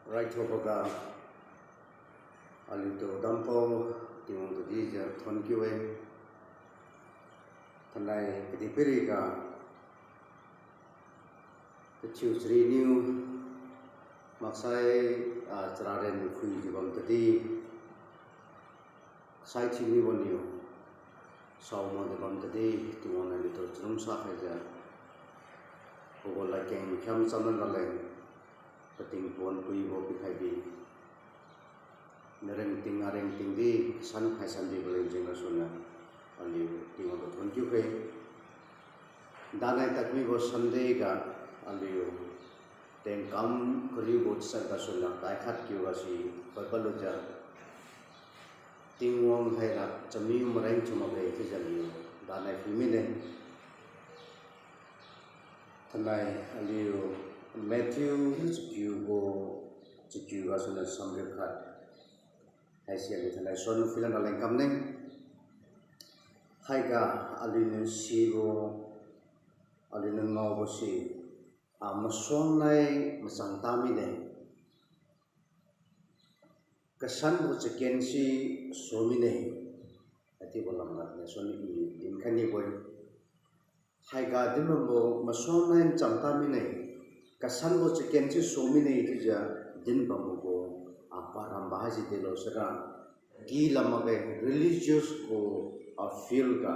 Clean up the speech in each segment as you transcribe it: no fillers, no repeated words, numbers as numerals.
right hoboga alito dampo timong tadi ja thon kiwe thanai kadipiri ka kechu sri new maksai ceraren kui jibam tadi sai chimi bonio sauma jibam tadi timong alito jrum sa khaja hobola keng kham saman laleng peting pon kui bo bikhai bi nereng ting di san khai san di boleh jenga sona ali tingo to thon kyu pe danai takmi bo sunday ga ali teng kam kri bo sa ka sona kai khat kyu ga si purple ja tingwong hai ra chami mreng chuma be ke jali danai filmi ne thanai ali Matthew Chikyu ga sona samre khat Asia di tanah son filan dalam kamneng, hai ga alinu sibo alinu ngau bosi, masong nai masang tami deh, kesan bo ceken si suami deh, hati bolam lah, son ini dimkan ni boy, hai ga dimbo masong nai macang tami deh, kesan bo ceken si suami deh itu je din bambu bo. Apa rambah si telo serang gila makai religious ko feel ka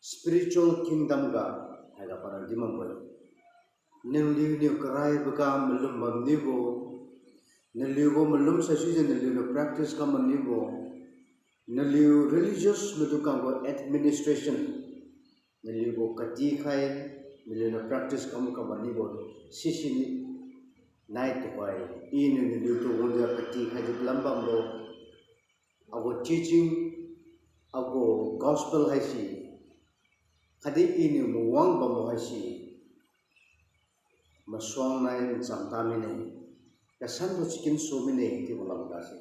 spiritual kingdom ka ada para dimam boy neliu ni kerai beka melum bamnibo neliu melum sesuatu neliu practice ka manibo neliu religious metukang ko administration neliu kati khai neliu practice ka manibo sisi night boy in the to wonder pati khai lambam lo ago teaching ago gospel hai si khadi in muwang bam hai si maswang nai samtami nei kasan do chicken so mine ti bolam ka si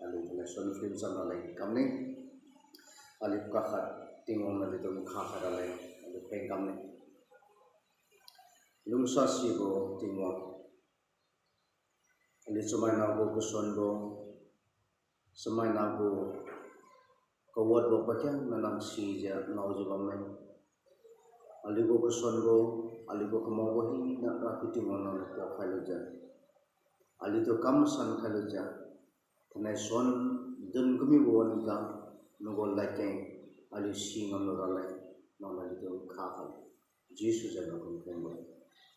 alu na son film sam lai kamne ali ka khat tingong na dito mukha ka lai alu peng kamne lungsa si bo tingong ali semai nago kuson bo semai nago kawat bo pakyan nanang si ja nau jibamai ali go kuson bo ali go kamo bo hi na rakiti mono na ko khaloja ali to kam san khaloja tnai son dun gumi bo ni ka nogo laken ali si ngam no ralai no na to kha kha jesus ja no ko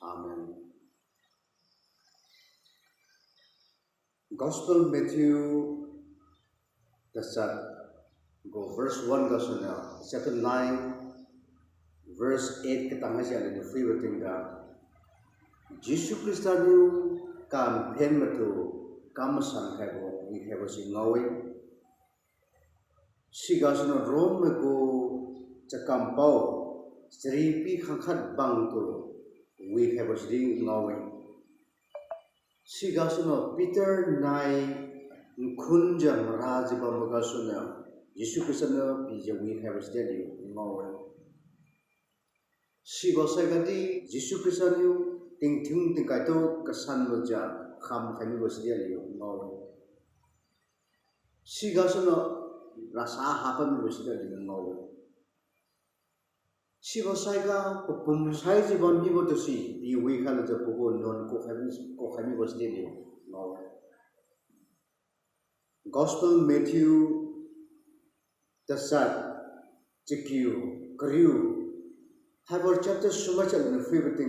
amen. Gospel Matthew dasar go verse 1 ka sona chapter 9 verse 8 ka tanga sia le free writing ka Jesus Christanu kam phen matu kam san khai bo ni khai bo si ngawe si ga sona rom me go chakam pau sri pi khangkhat bang to wi khai bo si ngawe Sigasuna Peter nai kunjam rajiba magasuna Yesu Kristna bijawi habis jadi ngawe Sigasagadi Yesu Kristna ting ting tingkaito kesan loja kham kami bosdia liu ngawe Sigasuna rasa hapa mi bosdia liu ngawe Sigasaiga pumsai jibon ni botosi biwi khala ja pogo non ko khami bosdi ni no Gospel Matthew dasar Chikyu kriu have our chapter so much in the favorite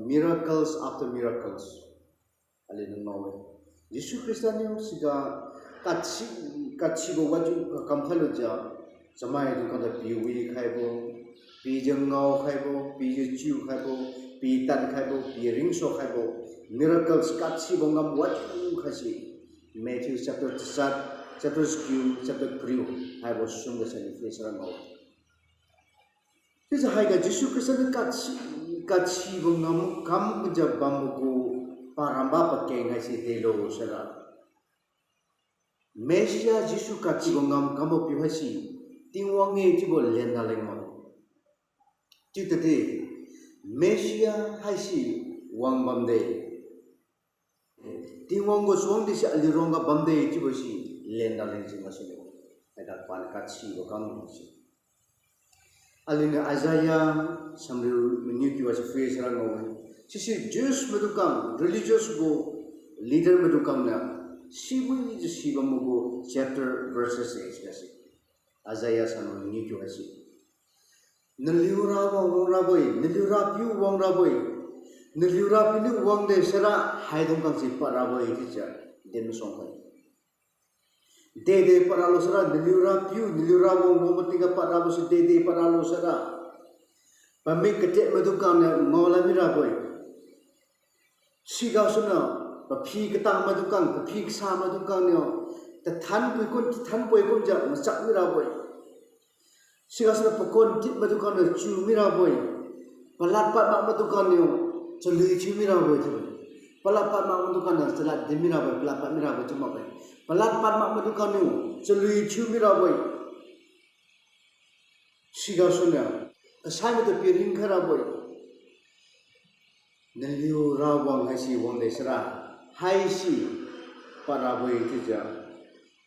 miracles after miracles ali no Yesu Kristani siga katsi bo waju kamphalo ja samai du kan biwi khaibo pi jengau khaibo pi jiu khaibo pi tan khaibo pi ringso khaibo miracles katsi bongam watu khasi Matthew chapter 7 chapter 2 chapter 3 khaibo sungga sani face rang au kisa haiga Yesu Kristen katsi bongam kam jabam ko paramba pakke ngasi telo sara Mesia Yesu katsi bongam kamo pi hasi tingwange tibo lena lengmo Citati Mesia haisi wang bamde. Di tingwang go suang di si alironga bamde ti bosi lenda len si masile ada pan kat si go kang si alina azaya samru menu ki was face ran go si Jews medukang religious go leader medukang na si bui ji si bamu go chapter verses 8 kasi azaya samru menu ki was naliura wang raboy naliura piu wang raboy naliura piu wang de sera haidong kang si paraboy ti cha dem song kai de paralo sera naliura piu naliura wang mo tinga parabo si de paralo sera pamik kete medukang na ngola miraboy siga suna papi ketang madukang papi ksa madukang nyo ta than poi kun ja masak miraboy siga suna pakon tit madukang no chu miraboy palat pat mak madukang nyo celi chu miraboy palat pat mak madukang no salat de miraboy palat pat miraboy cuma boy palat pat mak madukang nyo celi chu miraboy siga suna kasai matu piring kharaboy naliu rawang haisi wang desra haisi paraboy tija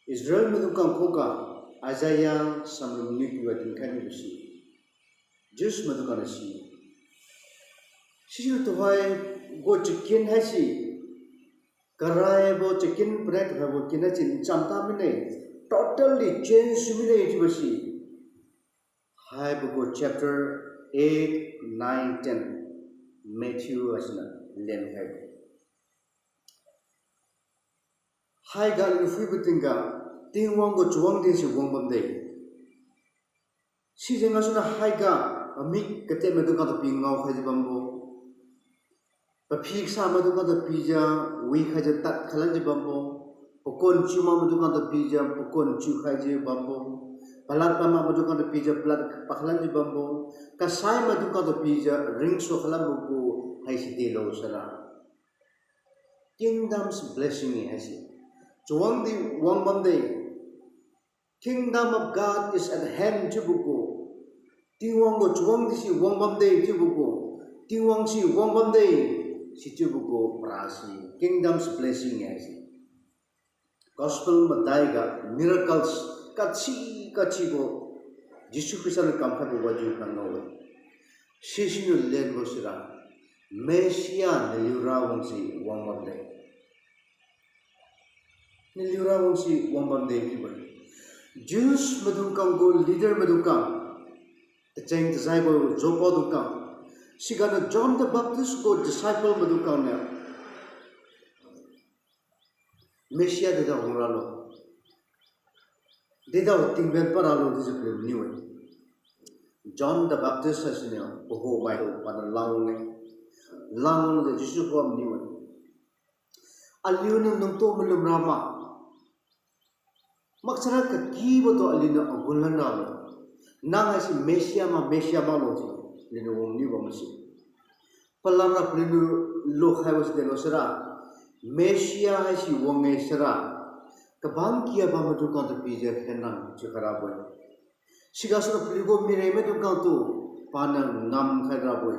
Israel medukang koka azaya samlum ni kiwa tingkani busi jus medukang si sisi to hai go chicken haisi karai bo chicken bread habo kinachin chamta mine totally change mine busi hai bo chapter 8 9 10 Matthew asna len hai gal ni fui butinga tingwang go chuang de si wong bam de si jenga suna hai ga ami kate me ka to pingau khaji bambo pa phik sa ma ka to pija wi khaji tat khalan ji bambo pokon chuma ma ka to pija pokon chu khaji bambo palat pama ma ka to pija palat pakhalan ji bambo ka sai ma ka to pija ring so khalam bu hai si de lo sara kingdom's blessing ni hai si chuang di wang bam de kingdom of God is at hand jibuko tiwang go chuang di si wang bam de jibuko tiwang si wang bam de si jibuko prasi kingdom's blessing ni hai si gospel madai ga miracles kachi go Jisu Kristus kam pha bo ju kan no si si no len bo sira Mesia niliura wong si wang bam de niliura wong si wang bam de ki bai Jews madukang go leader madukang the chang disciple jopo dukang sigana John the Baptist go disciple madukang na Mesia de da hongralo de da tingben paralo discipline ni we John the Baptist asne ho mai ho pan lang de Jisu ko ni we aliun nung to mulum rama maksara ka kibo to alina agulan na nang asi Mesia ma lo ti lino wong ni ba masi palamra plinu lo khawas de lo sara Mesia asi wong e sara kabang kia ba matu ka to pija khenang chikara boy sigasra pligo mire me to ka to panang ngam khara boy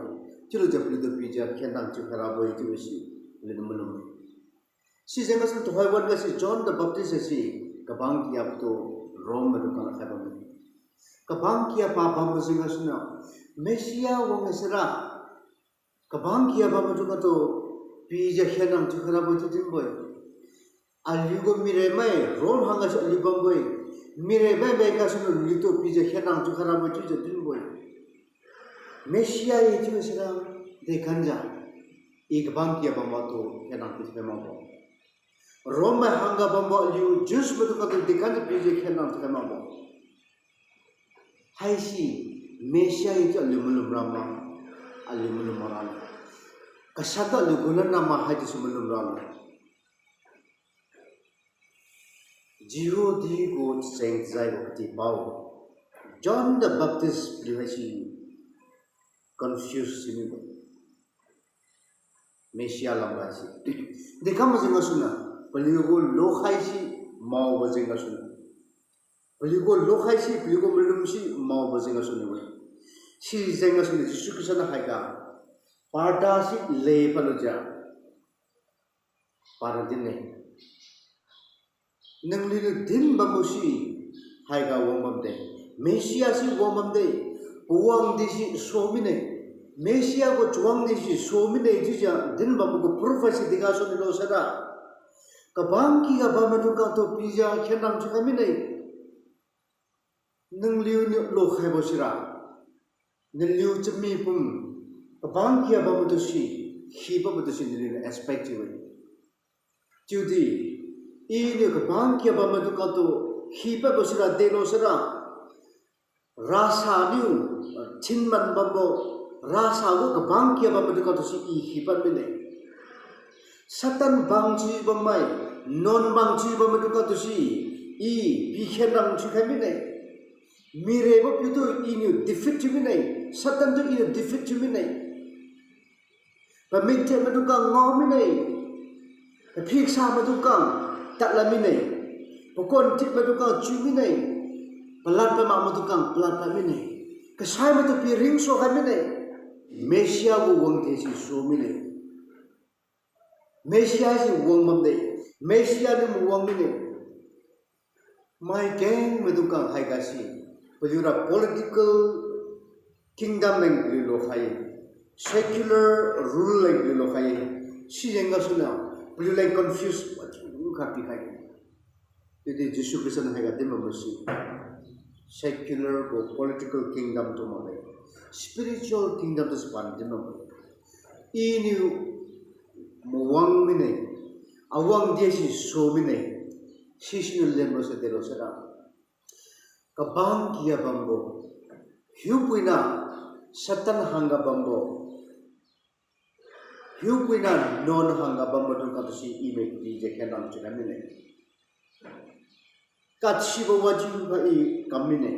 chilo ja pligo pija khenang chikara boy ti masi lino mulum si jengas to hoy wan ga si John the Baptist si kabang kia to Rome to kana khabam kabang kia pa bam singa suna Mesia wong esra kabang kia ba to to pija khenam to khara boy to tim boy aligo mire mai ron hanga sa libam boy mire mai bai ka sunu lito pija khenam to khara boy to tim boy Mesia ye ti esra de kanja ik bang kia ba ma to khenam pija ma bo Roma hanga bambo liu jus betu kata dikan pije khenam kama bo hai si Mesia itu alimulum rama alimulum moral kasata lugunan nama haji sebelum rama jiho di go seng zai bukti bau John the Baptist liwasi confused ini Mesia lambasi dekam masing suna Peligo lo khaisi mau bazenga sunu peligo lo khaisi peligo melum si mau bazenga sunu we si zenga sunu Jisu Kristus na haiga parda si le paloja paradine nanglinu din bamusi haiga womamde mesia si womamde uwang disi somine mesia ko chuang disi somine jija din bamu ko prophecy diga so ni lo sada kabang ki ga bamatu ka to pija khenam chukamine nangliu ni lo khaibo sira nangliu chmi pum kabang ki ga bamatu si khiba batu si ni aspect ni Judy, ini kabang kia bamatu kato hipa basira deno sera rasa niu chinman bambo rasa go kabang kia bamatu kato si I hipa mine satan bangji bamai non bangji bamatu kato si I bikhenang chukhamine mire bo pitu ini defeat mine satan tu ini defeat mine pamite matu ka ngomine Piksa madukang talamine, pokon tip madukang cumine, pelat pemak madukang pelat pamine, kesai matu piring so kamine, Mesia bu wong tesi so mine, Mesia si wong mamde, Mesia ni mu wong mine, my gang madukang hai kasi, pejura political kingdom yang lilo hai, secular rule yang lilo hai, si jenga sunau. You like confused what you happy kai it is Jesus Christ na haga democracy secular or political kingdom to mo spiritual kingdom to span demo ini muwang mine awang dia si so mine sisino lembro sa dero sara kabang kia bambo hiupuina satan hanga bambo Hukuina non hanga bamadu katusi ime di jekenam chukamine. Katsibo waju bai kamine.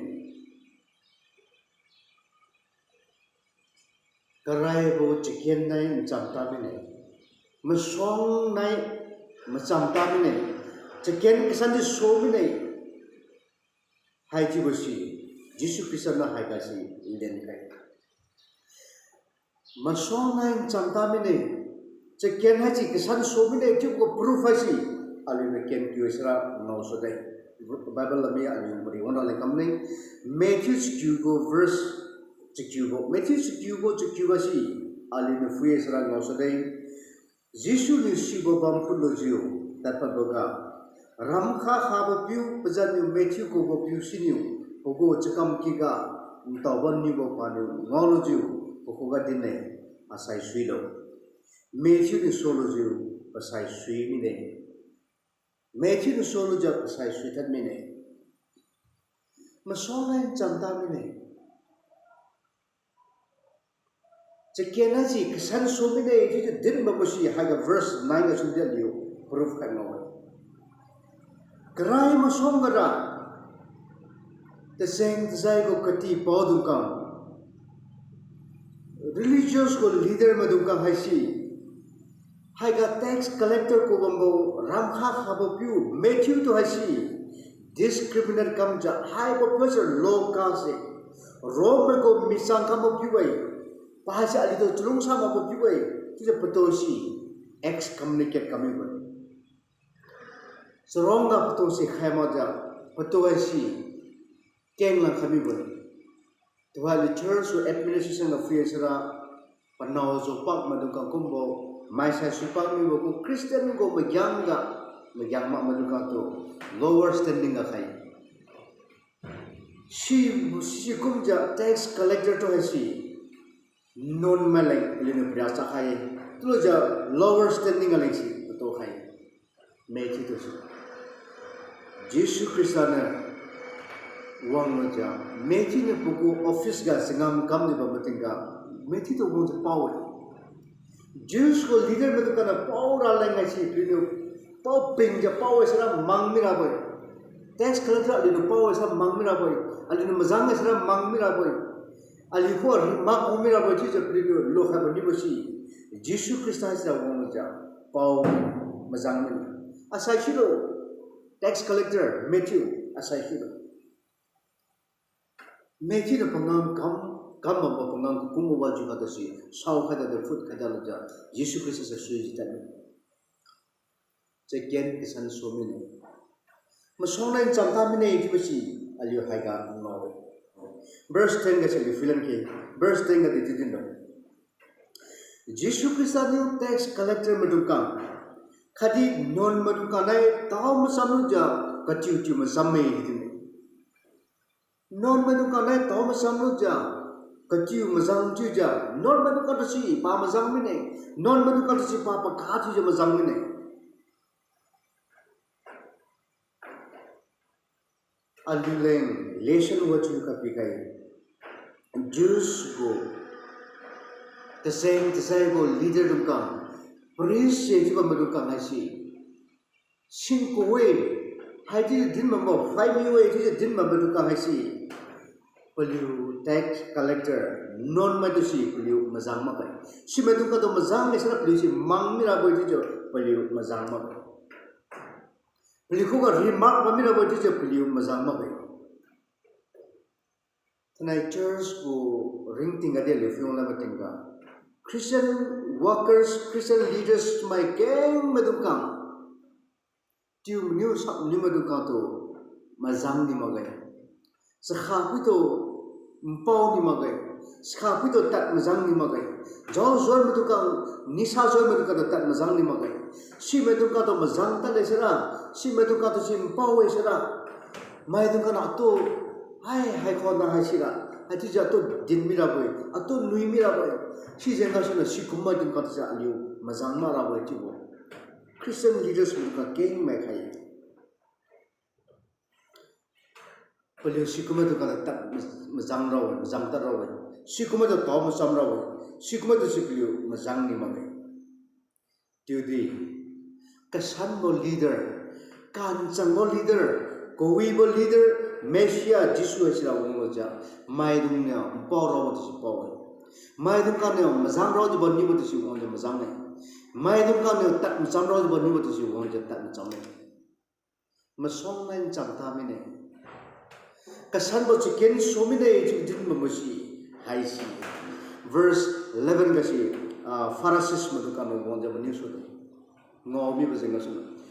Karai bo jeken nai jamtamine. Masong nai macamtamine. Jeken kesandi somine. Hai jibosi. Jisu Krisna hai kasi inden kai. Masong nai jamtamine. Ken haji kesan somine cukup proof haji alime ken kiwesra no sodai Bible lami alim beri wana lekamne Matthew cukup verse cukup Matthew cukup haji alime fuesra no sodai Yesu ni sibo bampu lojio dapat boga ramkha khaba piu pejani Matthew ko bo piu siniu pogo cekam kiga tawan ni bo panu ngolojio pokoga dinne asai suilo Matthew ni solo jiu pasai sui mine Matthew ni solo jiu pasai sui tat mine masongan jamta mine cekena ji kesan so mine itu din babusi haga verse 9 ga sudah liu proof kan no kerai masong gara teseng tesai ko kati podukam religious ko leader madukam haisi Haiga tax collector ko bambo ramkha khabo piu Matthew to hasi discriminate kam ja high professor law ka se Rome ko misang kam piu ai bahasa ali to tulung sama ko piu ai tija patosi ex communicate kami ba seronga patosi khaima ja patosi ken la kami ba to ha church or administration affairs ra panau zo pak madukang kumbo Maisa supang ni ko Christian ko magyang mak maduka to lower standing ga kai si kumja tax collector to hasi non malay lino priasa kai to ja lower standing ga si to kai mechi to si Jesus Christana wang ja mechi ne buku office ga singam kam ni babatinga mechi to go power Jews ko leader में तो करना पावरा लेंगे सी फिर पाव पिंजा पाव ऐसा मांग मिला बोल tax collector alino पाव ऐसा मांग मिला बोल alino मजांग ऐसा मांग मिला बोल aliho मांग मिला बोल चीज़ फिर लोग हैं बनी बसी जीसु क्रिस्टा ऐसा वो मजा पाव मजांग मिला asai लो tax collector Matthew asai लो Matthew तो पंगाम kam bamba pengang kumu waju kata si sau kata the food kata laja Yesus Kristus sesuai jitan Chekian kisan somine. Masona in chamta mine ikibasi aliyo haiga ngawe. Verse 10 kasi filan ke. Verse 10 ka dititin do. Jesus Christ new tax collector madukang. Khadi non madukanai taw masamuja katiu tiu masamme dititin. Non madukanai taw masamuja katiu masang tuja. Non madukatasi pa masang mine. Non madukatasi pa pakati jo masang mine. Alileng relation wajul kapikai Jews go the same go leader dukang priest sejiba madukang hasi sin ko we haji din mambo 5 year haji din madukang hasi poliu tax collector non madusi poliu mazang makai si maduka to mazang ne sara poliu si mangmira boy jo poliu mazang makai Peliku ka remark kami na buat je peliu mazang makai. Tanai church ko ring tinggal dia lefiong lama tinggal. Christian workers, Christian leaders my gang madukang. Tiu new sak ni madukang tu mazang ni magai. Sekhapi tu empau ni magai. Sekhapi tu tak mazang ni magai. Jauh zuar madukang nisa zuar madukang tak mazang ni magai. Si madukang tu mazang tak lesera. Si meduka tu si empau esera, mai duka na tu, hai kau na hai sira, hai tu jatuh din mira boy, atau nui mira boy, si jengkau sana si kumai duka tu sa aliu, mazang mara boy tibo. Christian leaders meduka keng mai kai. Peliu si kumai duka tak mazang rawa, mazang tar rawa, si kumai tu tau mazang rawa, si kumai tu si peliu mazang ni magai. Tiudi, kesan bo leader. Kancangbo leader, Kowibo leader, Mesia Jisu esira ungoja, Maidung niya, Poro to si Poro. Maidung ka niya, Mazang Road bani mo to si ungoja Mazang niya. Maidung ka niya, tak Mazang Road bani mo to si ungoja tak Mazang niya. Masong na yung chamta mine. Kasan bo chicken so mine din mamusi, haisi. Verse 11 kasi, Pharisees maduka no ungoja bani so to. Ngobi ba singa so.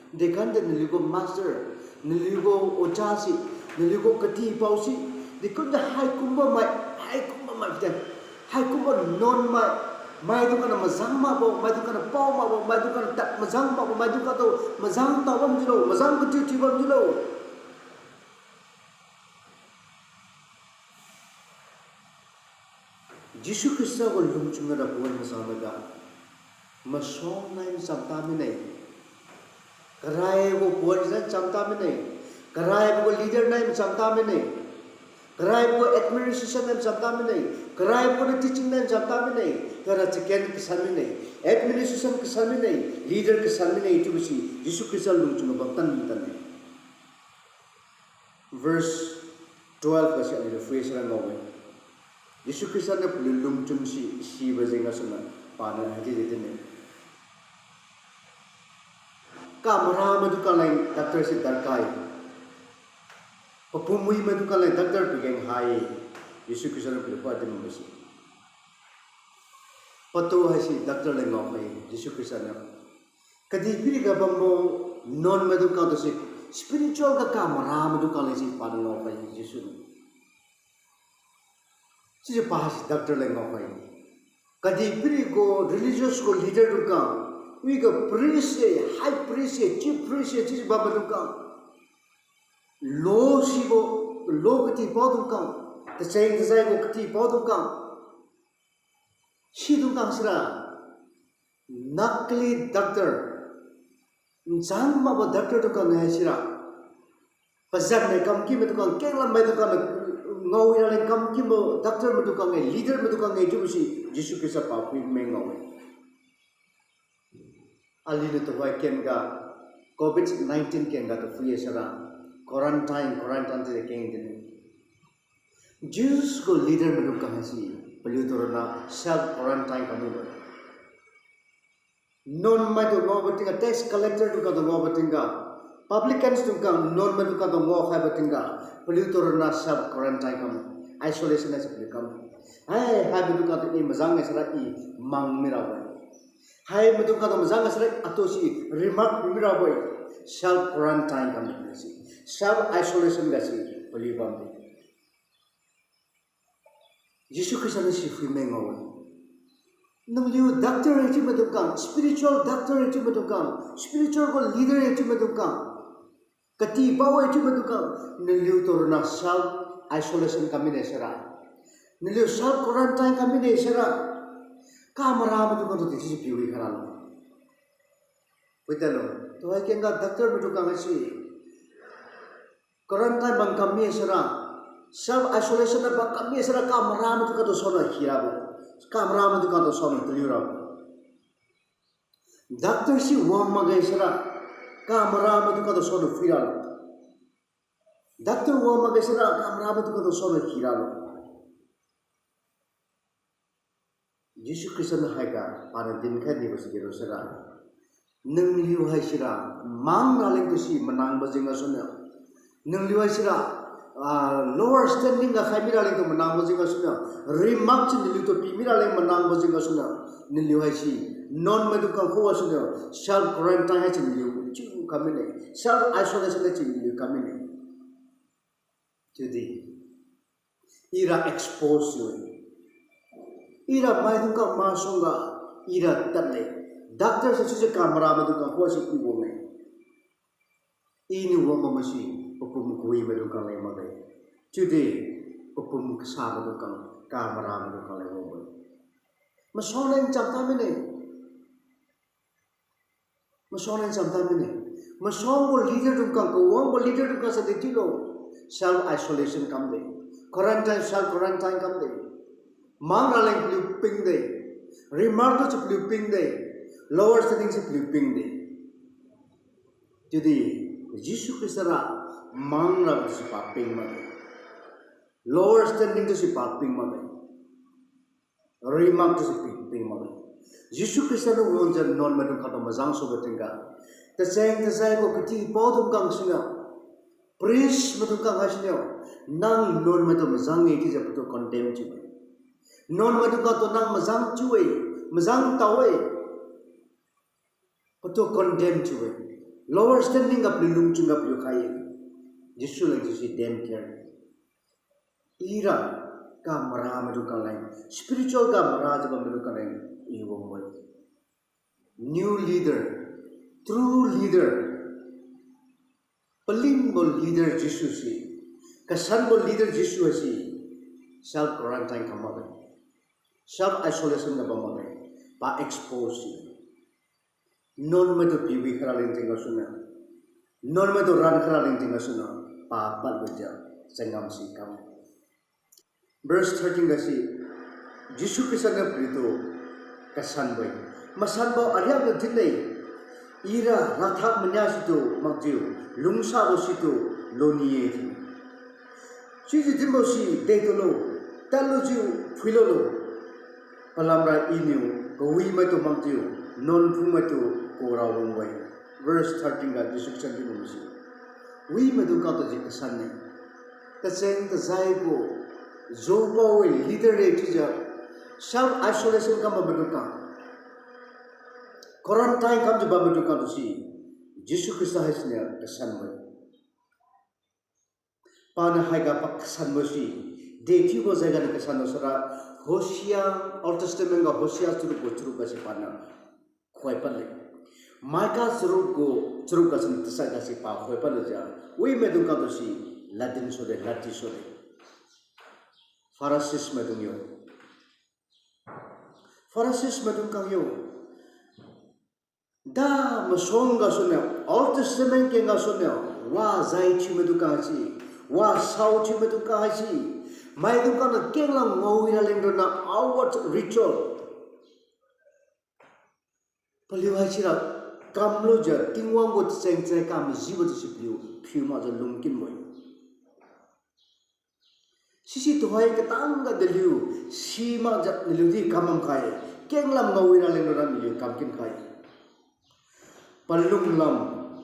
Dekan de niligo master, niligo ojasi, niligo kati pausi. Dekun dah hai kumba mai fitan, hai kumba non mai tu kana mazang ma bo, mai tu kana pau ma bo, mai tu kana tak mazang ma bo, mai tu kana mazang tawam jilo, mazang kecil cibam jilo. Jisu Krista ko lumchunga da buwan masama ga, masong na yung samtami na yung. Kerai ko puan chamta में नहीं, kerai को leader नहीं chamta में नहीं, kerai को administration नहीं chamta में नहीं, kerai को teaching नहीं chamta में नहीं, kerai chicken किसान में नहीं, administration किसान में नहीं, leader किसान में नहीं itu besi, Yesus Kristus lung cuma baptan baptan. Verse 12 kasi ada phrase yang ngomong, Yesus Kristus na lung cuma si berjenga sana, panah hati itu ni. Kamera maduka lain doctor si darkai. Papumui maduka lain doctor pigeng hai. Yesus Kristus na pilipa di mabasi. Pato hai si doctor lain ngomong Yesus Kristus na. Kadi pili ka bambo non maduka to si spiritual ka kamera maduka lain si pada ngomong Yesus. Si pahas doctor lain ngomong. Kadi pili ko religious ko leader duka. We go priest, high priest, chief priest, chief baba dukang. Low sibo, low kati po dukang. The saying go kati po dukang. Si dukang sila. Nakli doctor. Saan ma ba doctor dukang na sila. Pasal na kam kim dukang, kailan ba dukang ngawi na kam kim doctor mo dukang leader mo dukang ju si Yesus Kristus pa pwede may ngawi. Alina to why ken ga COVID-19 ken ga to free sara quarantine to ken din Jews ko leader madu ka hasi paliutor na self quarantine kanu ba non ma to go batinga tax collector to ka to go batinga publicans to ka non ma to ka to go khai batinga paliutor na self quarantine kanu isolation as publicam ai ha bi to ka to i mazang sara i mang mira ba hai madu ka dam jang asre atosi remark bimira boy self quarantine kam si self isolation ga si boli bam Yesu Christ si frimeng awan nang liu doctor eti madu kam spiritual doctor eti madu kam spiritual ko leader eti madu kam kati bawa eti madu kam nang liu torna self isolation kamine sera nang liu self quarantine kamine sera kamera madu ko ti si piwi kharalo Witalo, to I can got doctor to come see. Quarantine bang kami sera, self isolation bang kami sera kamera to kato sona hirabo, kamera to kato sona tulirabo. Doctor si wang magay sera, kamera to kato sona firalo. Doctor wang magay sera, kamera to kato sona hiralo. Yesu Christ na haika para din ka di basi gero sera. Nang liu hai sira mang naling to si manang bajinga sunya nang liu hai sira lower standing ga khamira ling to manang bajinga sunya remark chin liu to pimira ling manang bajinga sunya nang liu hai si non medical ko sunya self quarantine hai chin liu chu kamine self isolation hai chin liu kamine jadi ira expose you ira mai tu ka masonga ira tatle Doctor sa susi kamera madu ka ko si iwo me ini wo mamasi opum kui madu ka lai magai today opum sa madu ka kamera madu ka lai wo masone chapta mene masong ko leader dum ka ko wo leader dum ka sa ditilo self isolation kam de quarantine self quarantine kam de mang ra leng ping de remark to ping de lower setting se flipping de jadi Yesu Kristara mangna si paping ma lower standing to si paping ma remark to si flipping ma Yesu Kristara wonja non madu kata mazang so betinga ta sai ko kiti podum kang singa priest madu kang hasinyo nang non madu mazang e ki japuto condemn chi non madu ka to nang mazang chuwe mazang tawe Pato condemn to it. Lower standing up lulung chung up your kaya. Jesu like to see them care. Ira ka marama do kalay. Spiritual ka marama do kalay. Iwong boy. New leader. True leader. Paling bol leader Jesu si. Kasan bol leader Jesu si. Self quarantine kamagay. Self isolation na bamagay. Pa expose si. Non me to piwi kharaling tinga suna non me to ran kharaling tinga suna pa bal beja sengam si kam verse 13 ga si Jesu Christ na prito kasan boy masan bo arya ga dinai ira rathak manya situ magjiu lungsa bo situ loniye thi si dimbo si detolo talo jiu philolo palamra inu ko wi me to magjiu non pu me to Korawong way. Verse 13 ga Yesu Christ di mumsi. We madu ka to jikasan ne. Kaseng tasay ko zoba way literate ja self isolation ka mabadu ka. Quarantine kam jaba mabadu ka to si Yesu Christ hasnya kasan way. Pana haiga paksan mo si deti ko zaga ni kasan sara Hosea Old Testament ga Hosea churu ka si pana khoi pale. Maka suruh kasan tesa kasi pa koi pa leja. Wei medung ka dosi Latin sore Latin sore. Pharisees medung yo. Pharisees medung ka yo. Da masong ka sunyo. Old Testament ke ka sunyo. Wa zai chi medung ka si. Wa sao chi medung ka si. Mai dung ka na keng lang ngawi na lendo na outward ritual. Paliwai sila. Kamlo ja tingwang go tseng tseng kam jibo tsi piu ma ja lungkin boy sisi to hai katang ga deliu si ma ja liu di kamam kai kenglam ngawi na leng ran liu kam kin kai palung lam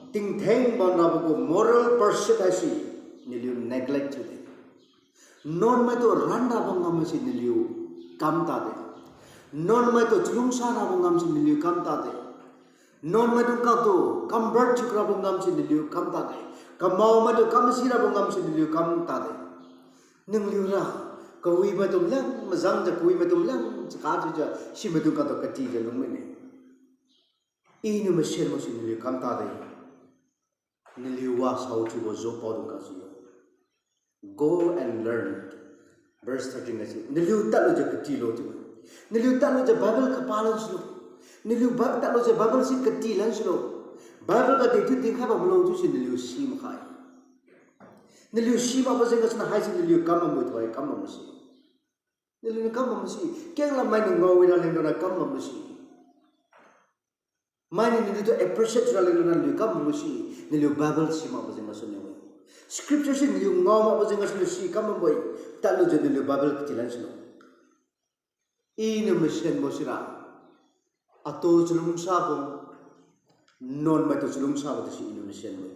ting theng ban na go moral pursuit asi ni liu neglect to de non ma to randa bang ngam si ni liu kam ta de non mai to chulung sa na bongam sin liu kam ta de non mai to ka to convert chukra bongam sin liu kam ta de kamau mai to kam sira bongam sin liu kam ta de ning liu ra koi ma tum lang mazang ja koi ma tum lang ka ju ja si ma tu ka to kati ja lung me ne inu ma sher mo sin liu kam ta de ni liu wa sao chu bo zo po du ka si go and learn verse 13 ga si ni liu ta lo ja kati lo tu ni liu ta lo ja bible ka pa lo su ni liu ba ta lo ja bible si kati lan su bible ka de tu ding kha ba lo tu si ni liu si ma khai ni liu si ma ba jeng ka hai si ni liu kam ma mo thoi kam ma si ni liu kam ma si keng la mai ni ngo wi na leng na kam ma si mai ni to appreciate ra leng na liu kam ma si ni liu bible si ma ba jeng su ni scripture si ni liu ngo ma ba jeng su si kam ma boy ta lo ja ni liu bible ki lan su inu mission mo sira ato chulung sa bo non ma to chulung sa ba si inu mission mo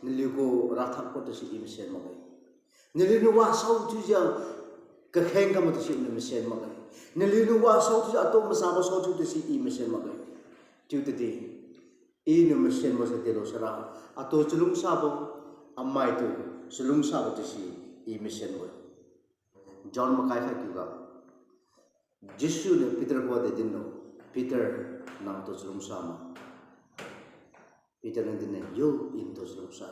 nili ko rathak ko to si mission mo bai nili no wa sau tu ja ka kheng ka mo to si inu mission mo bai nili no wa sau tu ja ato ma sa ba sau tu to si mission mo bai tu te inu mission mo sa te lo sara ato chulung sa bo amai to chulung sa ba to si mission mo John Makai khai tu ga Jisu ne Peter ko de din no Peter nam to chulung sa ma Peter ne din yo in to chulung sa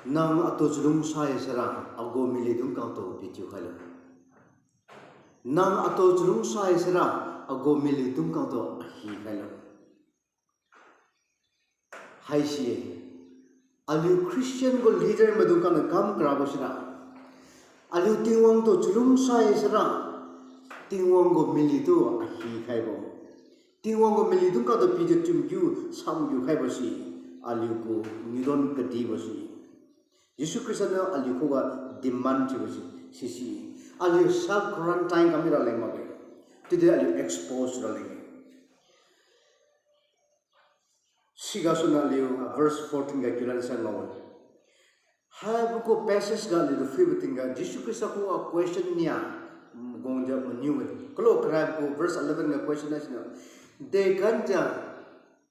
nang ato chulung sa sara ago mili dum ka to pichu khalo nang ato chulung sa sara ago mili dum ka to hi khalo hai si alu Christian go leader madum ka na kam krabo sira alu tingwang to chulung sa sara tingwang go mili to hi khaibo tingwang go mili dum ka to pichu chumju sam ju khaibo si alu ko nidon ka di bo si Yesu Christ na alu ko ga demand chi bo si si alu self quarantine kamira leng ma be today alu expose ra leng siga suna liu verse 14 ga kiran san law ha bu ko passage ga liu fibiting ga Yesu Christ ko a question nia gong ja new klo krab ko verse 11 ga question na de ganja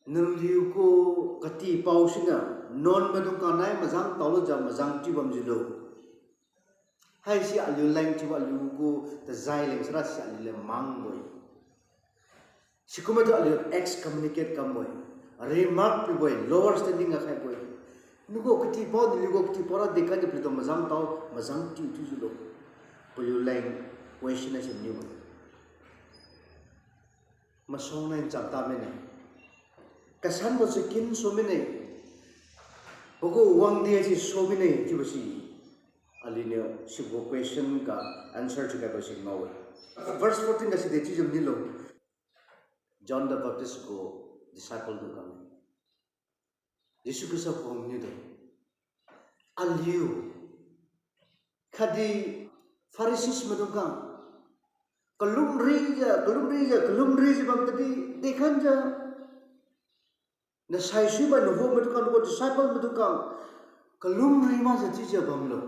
nang liu ko kati pau singa non madu ka nai mazang tawlo ja mazang ti bam jilo hai si alu lang ti alu ko ta zai leng sra si alu le mang boy sikuma to alu ex communicate kam boy remark pe boy lower standing ga khai boy nugo kati pau ni lugo kati pora de ka de to mazang taw mazang ti tu jilo alu lang question is new masong na chapta me ne kasan mo sikin so me ne Ogo wang dia si so me ne ti basi aline sibo question ka answer to ka basi ngawe verse 14 ka si de chi jom nilo John the Baptist go disciple do kam Yesu Christ ko ni de aliu khadi Pharisees madung kam kalum ri ja bam tadi dekhan ja na sai sui ba no mo kan ko disciple madung kam kalum ri ma ja chi ja bam lo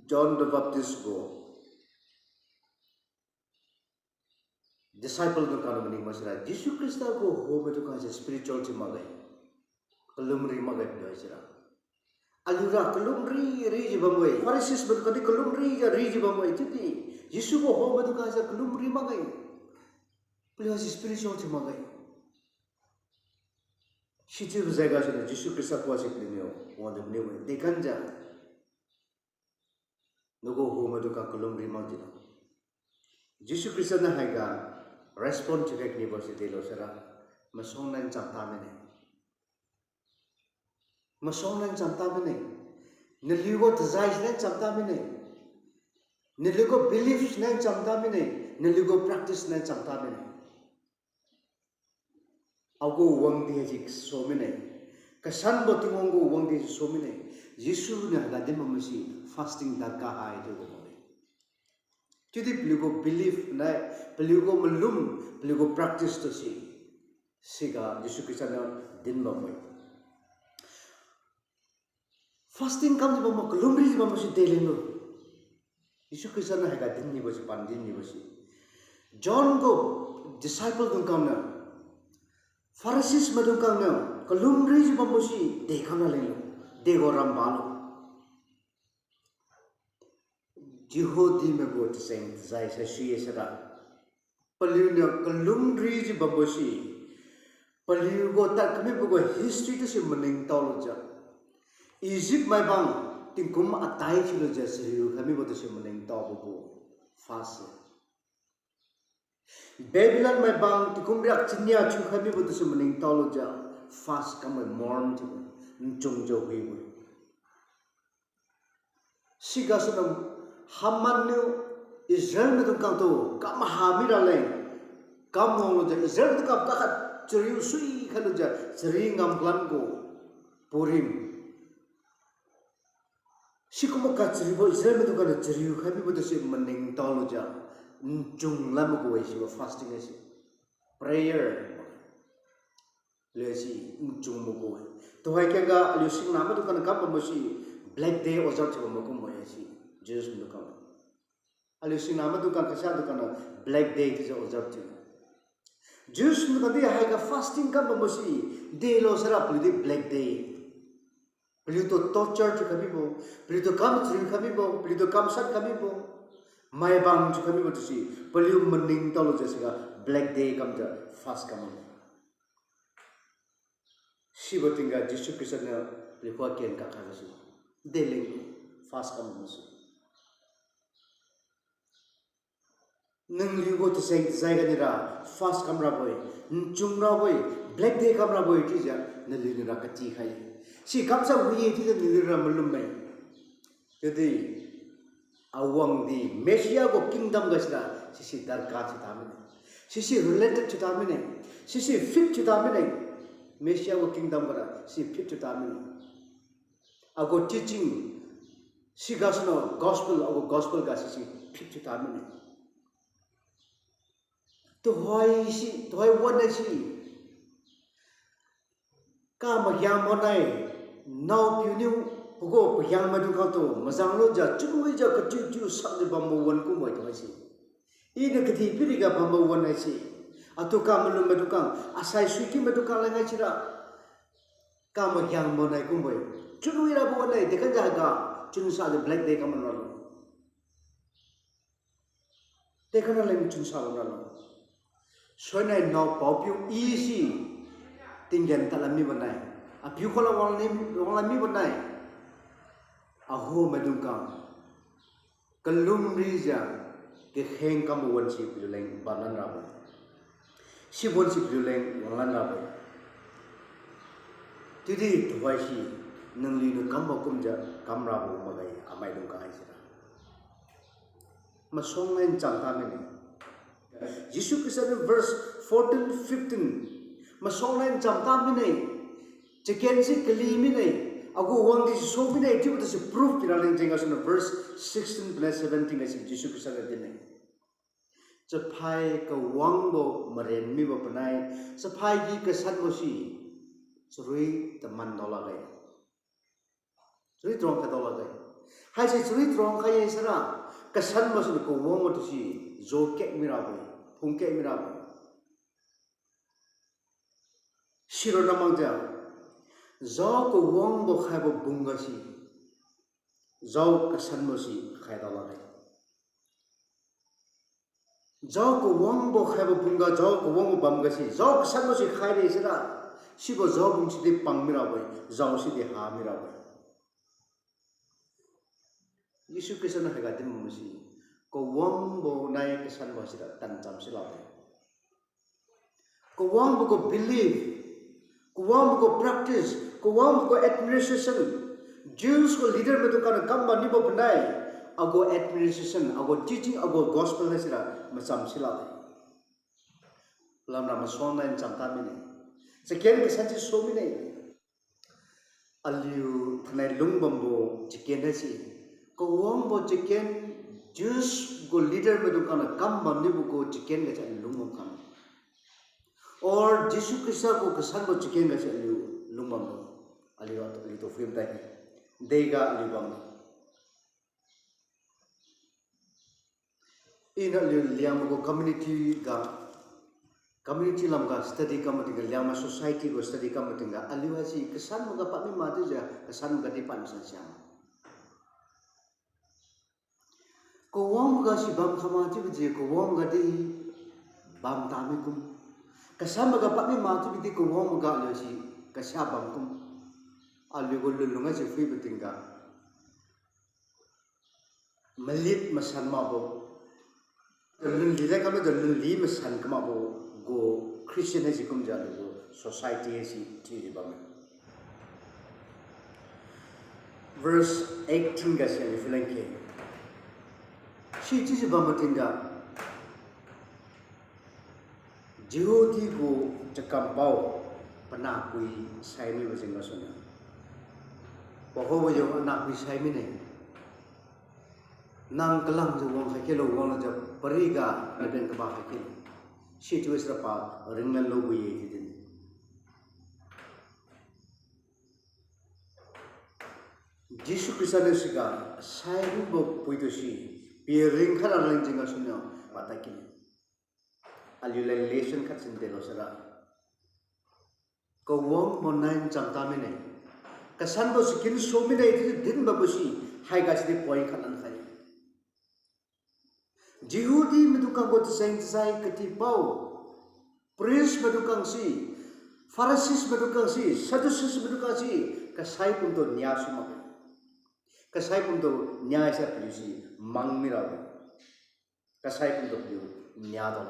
John the Baptist go disciple do kan mani masra Jesus Christ ko ho me to ka spiritual chi magai kalum ri magai do sira alura kalum ri ji bamoi Pharisees bad kadi kalum ri ji bamoi titi Yesu ko ho me to ka kalum ri magai plus spiritual chi magai shichi zaiga se Jesus Christ ko asik ni o de ne dekan ja nogo ho me to ka kalum ri ma ji Jesus Christ na haiga respond to the university lo sara masong nan chapta me ne masong nan chapta me ne niligo tzai nan chapta me ne niligo beliefs nan chapta me ne niligo practice nan chapta me ne ago wang di ji so me ne kasan bo tingong go wang di so me ne Yesu na ga de mamasi fasting da ka hai de go Jadi beliau belief na beliau melum beliau practice tu siga Yesus Kristus na din mamai fasting kam di bawah kelumri di bawah si teleno Isu Krishna hai ga din ni bosi pandin ni bosi John go disciple dung kam na Pharisees madung kam na kalumri ji bambosi dekha na lelo dego rambalo Jihodi me go to sing zai sa shi sara Paliu na kalumri ji bambosi Paliu go tak kami go history to si maning tawlo ja Egypt mai bang tingkum atai chilo ja siriu kami go to si maning tawlo bo fast Babylon mai bang tingkum rak chinya chu kami go to si maning tawlo ja fast kam morn to chung jo hui hui Sigasana Hamanu Israel me tung kang to kam hamira le kam ngolo ja Israel tung kam kakat Ceriu sui kalau ja sering ngamplan go purim si kuma ka ceriu Israel me tung kan ceriu kami bodo si mening tolo ja chung lam go si fasting si prayer le si chung mo go to hai ka ga lu sing nama tung kan kam mo si black day ozar che mo ko mo si Jesus me kam alu sing nama tung kan kasa tung kan black day je ozar che Jews nu kadi hai ka fasting ka bamosi day lo sara puli black day puli to torture chu kami bo puli to kam tri kami bo puli to kam sat kami bo mai bang chu kami bo si puli maning to lo jesiga black day kam ja fast kam si botinga Jesus Christ na puli ko ken ka ka si daily fast kam bo si nang ligo to say zaiga nira fast kamra boy chungra boy black day kamra boy tija na linira kati khai si kamsa wi ti de nira malum mai jadi awang di Mesia go kingdom gasra si dar ka chi tamine si related chi tamine si fit chi tamine Mesia go kingdom bara si fit chi tamine ago teaching si gasno gospel ago gospel gas si fit chi tamine to hoi one si ka ma yang mo nai now puniu pugo yang ma du ka to mazang lo ja chu ja ka chu sa de bam won ku moi to si ina ka thi piri ga bam won ai si atu ka ma lu ma du ka asai sui ki ma du ka la ngai chira ka ma yang mo nai ku moi chu ira bo nai de kan ja ga chun sa de black day ka ma lo de kan la chun sa lo na Soalnya no paupiu isi tinggal talami benai, apiu kalau walami benai, ahu medungkang, kelum rija ke heng kamu wansi piluleng banan rabu, si wansi piluleng walan rabu, jadi tuai si nengli nu kamu kumja kam rabu magai amai dungkang aja, masongen cangtam ini. Jesus Christ verse 14-15 masongan jamta minai cekensi kelimi nai aku wang di so minai itu betul proof kita lagi tengok sana verse 16-17 nasi Jesus Christ ada ni cepai ke wang bo meremi bo penai cepai di kesan mosi suri teman tolak gay suri terong kata tolak gay hai si suri terong kaya sera kesan mosi ko wang mo tu si zokek mirabai Pungke mirabai Shiro namang dia Zau ko wong bo khai bo bunga si Zau kesan mo si khai dalagai Zau ko wong bo khai bo bunga Zau ko wong bo bamga si Zau kesan mo si khai de sira Si bo zau bung si de pang mirabai Zau si de ha mirabai Yesu Kristus na hagatim mo si ko wong bo nai kesan bo sira tan jam sila ko wong bo ko believe ko wong bo ko practice ko wong bo ko administration Jews ko leader me to kan kamba ni bo pandai ago administration ago teaching ago gospel na sila masam sila lam na masona in chamta mine second kesan si so mine aliu thanai lung bambo chicken na si ko wong bo chicken Jews go leader me to kana kam bandi bu ko chicken ga chan lungom kam or Jesus Christ ko kesan bo chicken ga chan lungom ali wa to film dai dega ali bang ina liang go community lamga study committee ga liang society go study committee ga aliwasi kesan mga pami mati ja kesan ga di pansan siang ko wong ga si bam khamati bi ko wong ga di bam tami kum kesan mga pami mati bi ko wong ga aliwasi kasya bam kum ali go lulunga si free bitinga malit masan ma bo lun li la kama lun li masan kama bo go Christian as kum ja go society as ti ba me verse 18 ga se ni filan ke shi ti ba ma tinga jihodi go jakam bau pana kui sai mi ba singa sona ba ho ba yo na kui sai mi ne nang kelang jo wong khai kelo wong la pariga aben ka ba khai kelo shi tu isra pa ringlan lo bu ye ti din Jisu Krista ne siga sai bu bo pui to shi pi ring khara lang jinga sunyo pata ki alulation khat sin de lo sara ko wong mon nine cham ta me ne ka san bo skin so me ne ti din ba bu shi hai ga si point khan an khai Jihudi medukang got saing sai kati pau priest medukang si Pharisees medukang si Sadducees medukang si kasai pun to nya suma kasai pun to nya sa pilisi mang mira kasai pun to piu nya do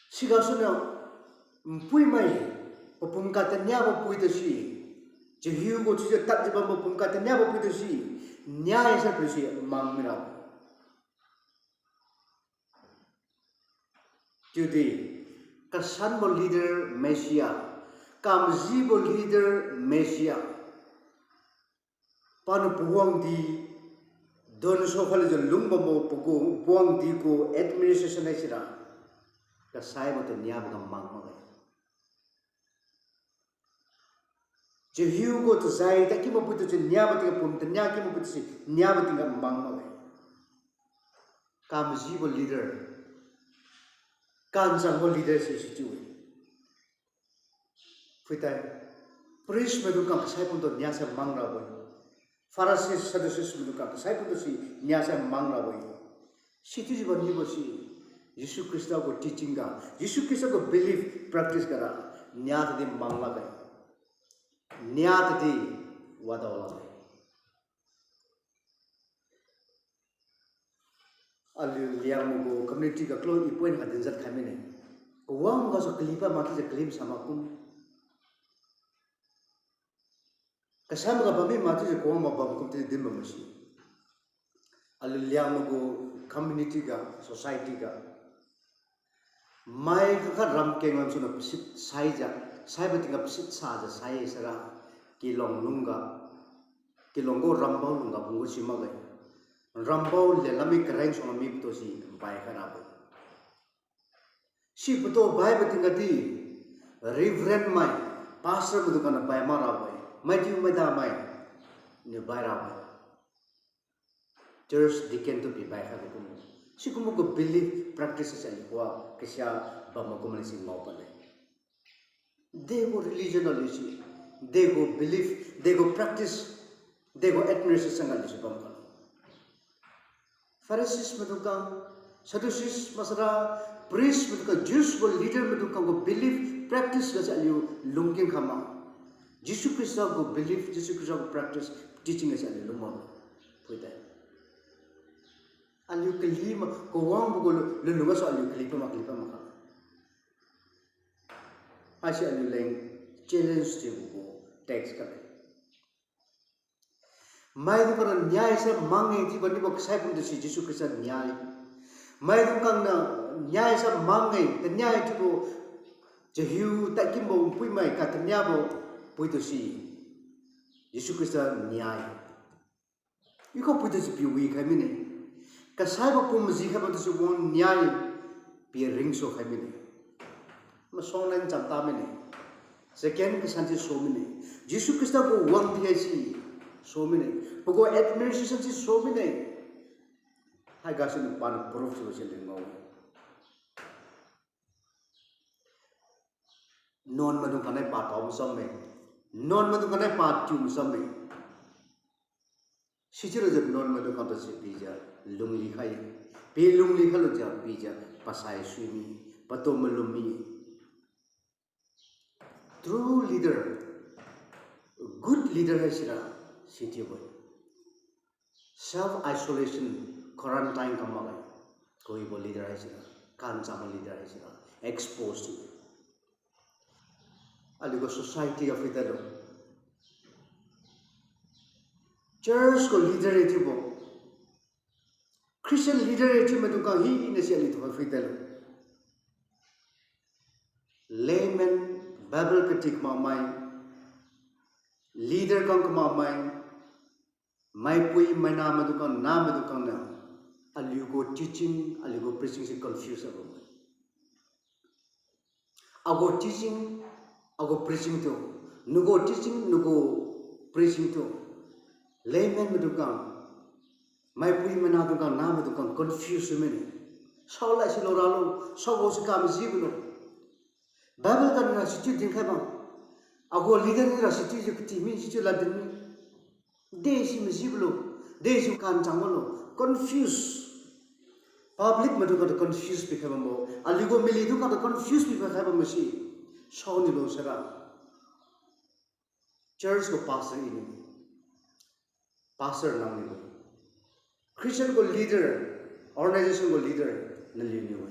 sigasuna mpui mai popum kata nya bo pui to si Jehiu go tu tak jeba mo pum kata nya bo pu si nya sa pu si mang mira Today kasan bo leader Mesia kamzi bo leader Mesia panu puang di don so khale jo lumba mo puang di ko administration ai sira kasai mo to nya bo mang mo Jehiu go to zai ta ki mo putu nya ba tinga pum nya ki mo putu si nya ba tinga mang ma kam ji bo leader kan sang bo leader si tu fita priest me du kam sai pun to nya sa mang ra bo Pharisees Sadducees me du kam sai pun to si nya sa mang ra bo si tu ji bo ni bo si Jesus Christ go teaching ga Jesus Christ go belief practice kara nya ta di mang la ga Niat di wadawa alu liang mo community ka clone ipoin ka dinzat kami ne uang ga so klipa maki je klim sama kum kasam ga bami maki je ko ma bam kum te dim ma si alu liang mo community ka society ka mai ka ram ke ngam so na psit sai ja sai ba tinga psit sa ja sai sara kilong nunga kilong go rambau nunga bungu sima gai rambau le lami karain so mi to si bai kana ba si puto bai ba tinga di reverend mai pastor bu kana bai mara bai mai ti mai da mai ne bai ra bai church deacon to be bai ka ko si ko mo ko believe practice sa li wa kisya ba mo ko man si mo pa le they go religion or they go believe, they go practice, they go administration sangal si bangka. Pharisees medukang, Sadducees masara, priest medukang, Jews go leader medukang go believe, practice ga sa aliyo lungking kama. Jesus Christ go believe, Jesus Christ go practice, teaching ga sa aliyo lumang. Pwede. Aliyo kalima, kawang bugo lulunga sa aliyo kalipa maka. Asi aliyo lang challenge ti bugo. Text kami. Mai du kana nyai sa mangai ti bani bok sai pun si Jesus Christ nyai. Mai du kana nyai sa mangai te nyai ti bo Jehiu ta kim bo pui mai ka te nya bo pui to si Jesus Christ nyai. Iko pui to si piwi kami ne. Ka sai bo pum ji ka bo to si won nyai pi ring so kami ne. Ma song nan cham ta me ne. Second kesan si so me ne. Jesus Christ ko wang dia si so many poko administration si so many hai ga sin pan proof so se lengo non madu kanai pa tom samme non madu kanai pa tum samme sichiro je non madu kan se bija lungli khai pe lungli khalo ja bija pasai suimi patom lumi true leader good leader hai sira city boy self isolation quarantine kamagai koi bo leader hai sira kan chama leader hai sira exposed to aligo society of italo church ko leader etibo Christian leader etibo duka hi initially to italo layman bible critic mamai leader kang mamai mai pui mana maduka na maduka na aligo teaching aligo preaching se confuse abo ago teaching ago preaching to nugo teaching nugo preaching to layman maduka mai pui mana duka na maduka confuse me saula siloralo sawo se kam jibulo bible kan na situ din khai ba ago leader ni ra situ je kiti min situ la din de si me jibulo de si kan changolo confuse public maduka to confuse be khai ba mo aligo mili duka to confuse be khai ba masi sauni lo sera church ko pastor ini pastor namni ko Christian ko leader organization ko leader na lini ho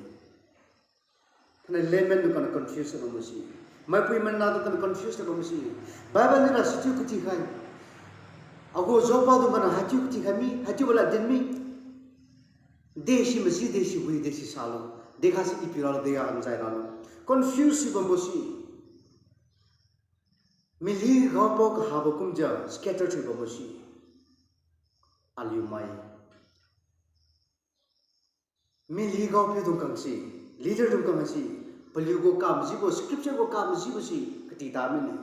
kana layman duka na confuse ba masi mai pui man na duka na confuse ba masi bible ni ra situ kuti khai ago zopa duka na hati kuti khami hati wala dinmi deshi masi deshi hui deshi salo dekha si ipiral de ya anjai rano confuse ba masi mili gapok habakum ja scattered ba masi aliumai mili gapi dukang si leader dukang si paliugo kam jibo scripture ko kam jibo si kati tamini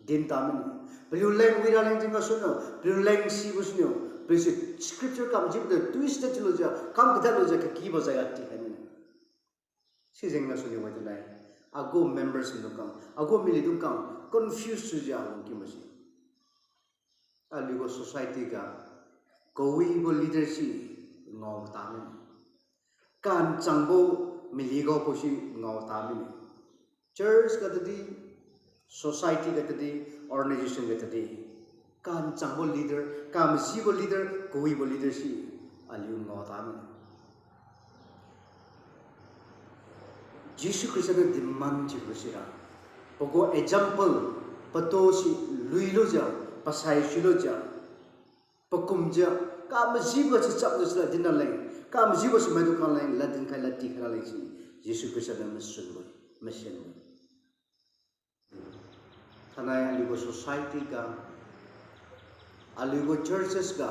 din tamini paliu leng wira leng jinga suno paliu leng si busnyo paliu scripture kam jibo de twist chilo ja kam kida lo ja ki bo ja ati hani si jinga suni wa dai ago members dukang ago mili dukang confused su ja ki masi aligo society ga kowi bo leadership ngau tamini kan changbo miligo posi ngau tamini church katadi society katadi organization katadi kan changbo leader kam sibo leader koi bo leadership aliu ngau tamini Jesus Christ na dimman ji kusira pogo example patosi luilo ja pasai shilo ja pakum ja kam sibo cha chap na dinalai kam jibo se medu kan lain latin kai lati khara lai si Jesus Christ na mission thanai aligo society ka aligo churches ka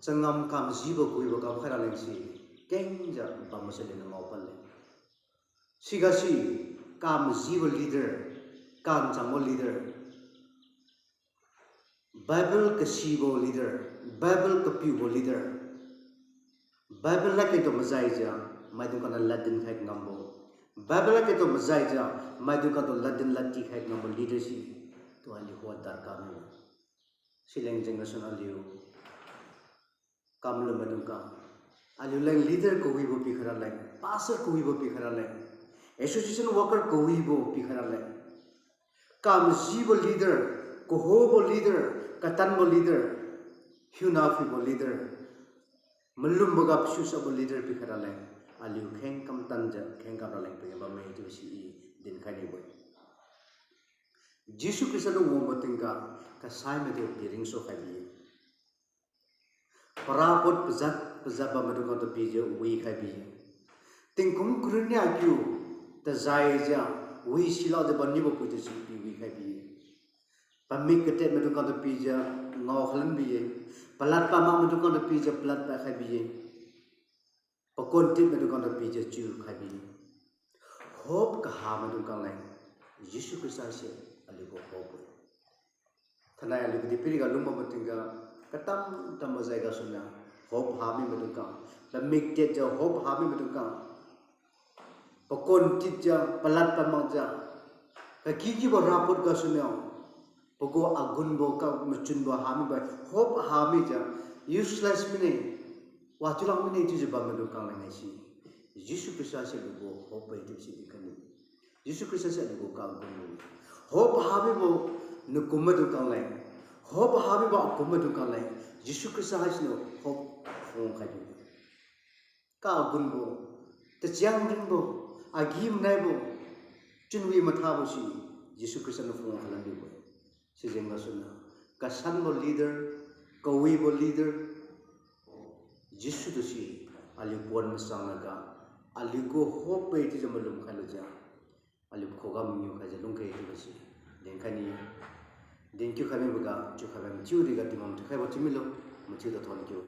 changam kam jibo koi ba ka khara lai si kenja ba masale na mawpal le sigasi kam jibo leader kam changmo leader Bible ka sibo leader Bible ka pibo leader Bible la ke to mazai ja mai du kana latin khai ngambo Bible la ke to mazai ja mai du ka to latin lati khai ngambo leadership to ali ho dar ka me sileng jeng national liu kam lo madu ka ali leng leader ko wi bo pi khara leng pastor ko wi bo pi khara leng association worker ko wi bo pi khara leng kam sibo leader ko ho bo leader katan bo leader Hunafi bo leader malum boga psusa bo leader pikhara leng aliu kheng kam tanja kheng kam leng pe ba mai tu si din khani boy Jesus Christ no wo botinga ka sai me de piring so khai parapot pajat ba madu ko to pi je wi khai bi tingkum kurnya kyu ta zai ja wi sila de ban ni bo pu de si pi wi khai bi pamik kete madu ko to pi ja ngau khlan bi palat pa ma madu kan pi je palat pa khai bi pakon ti madu kan pi je chu khai bi hope ka ha madu kan lai Jesus Christ se aligo hope thana ya lugdi piri ga lumba matinga katam tam zaiga suna hope hami maduka la mikte ja hope hami maduka pakon tija palat pamangja ka kiki bo rapot ga suna pogo agun bo ka machun bo hami ba hope hami ja useless mine watulang mine tija ba maduka la ngasi Yesus Kristus se lugo hope ba tiji dikani Yesus Kristus se lugo ka gun hope hami bo nukum maduka la hope hami ba akum maduka la Yesus Kristus hasno hope phong khaju ka gun bo te chiang ring bo agim nai bo chunwi matha bo si Yesus Kristus no phong khalam bi bo si jenga suna ka san bo leader ka wi bo leader Yesus do si ali pon masang naga ali ko hope pe ti jamalum khalaja ali khoga mnyu khaja lung kai ti si denkani denkyu khame buga chu khabam chu riga timam khai bo timilo mu chu da thon kyu